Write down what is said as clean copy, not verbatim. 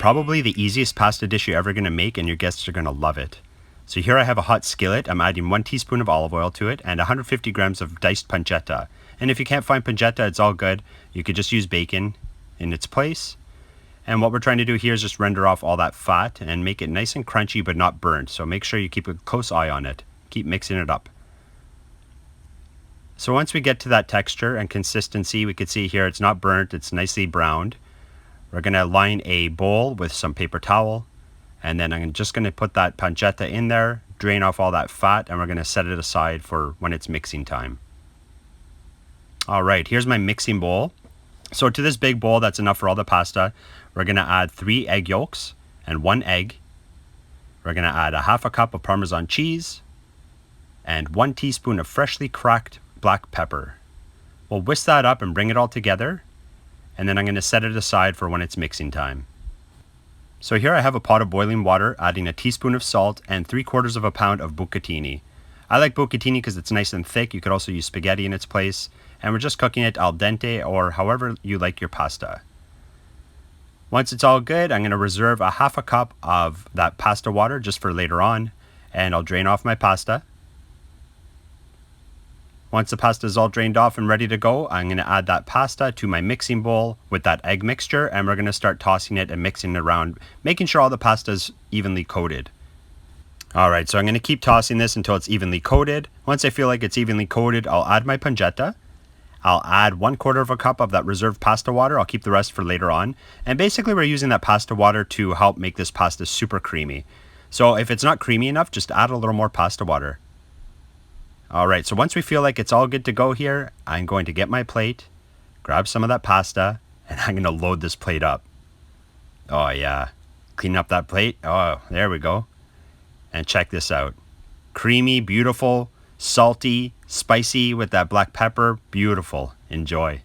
probably the easiest pasta dish you're ever going to make, and your guests are going to love it. So here I have a hot skillet. I'm adding 1 teaspoon of olive oil to it and 150 grams of diced pancetta. And if you can't find pancetta, it's all good. You could just use bacon in its place. And what we're trying to do here is just render off all that fat and make it nice and crunchy but not burnt. So make sure you keep a close eye on it. Keep mixing it up. So once we get to that texture and consistency, we can see here it's not burnt, it's nicely browned. We're going to line a bowl with some paper towel. And then I'm just going to put that pancetta in there, drain off all that fat, and we're going to set it aside for when it's mixing time. All right, here's my mixing bowl. So to this big bowl, that's enough for all the pasta. We're going to add 3 egg yolks and 1 egg. We're going to add a half a cup of Parmesan cheese and 1 teaspoon of freshly cracked black pepper. We'll whisk that up and bring it all together. And then I'm going to set it aside for when it's mixing time. So here I have a pot of boiling water, adding a teaspoon of salt and 3/4 of a pound of bucatini. I like bucatini because it's nice and thick. You could also use spaghetti in its place. And we're just cooking it al dente or however you like your pasta. Once it's all good, I'm going to reserve a half a cup of that pasta water just for later on. And I'll drain off my pasta. Once the pasta is all drained off and ready to go, I'm going to add that pasta to my mixing bowl with that egg mixture, and we're going to start tossing it and mixing it around, making sure all the pasta is evenly coated. Alright, so I'm going to keep tossing this until it's evenly coated. Once I feel like it's evenly coated, I'll add my pancetta. I'll add 1/4 of a cup of that reserved pasta water. I'll keep the rest for later on. And basically we're using that pasta water to help make this pasta super creamy. So if it's not creamy enough, just add a little more pasta water. Alright, so once we feel like it's all good to go here, I'm going to get my plate, grab some of that pasta, and I'm going to load this plate up. Oh yeah, clean up that plate. Oh, there we go. And check this out. Creamy, beautiful, salty, spicy with that black pepper. Beautiful. Enjoy.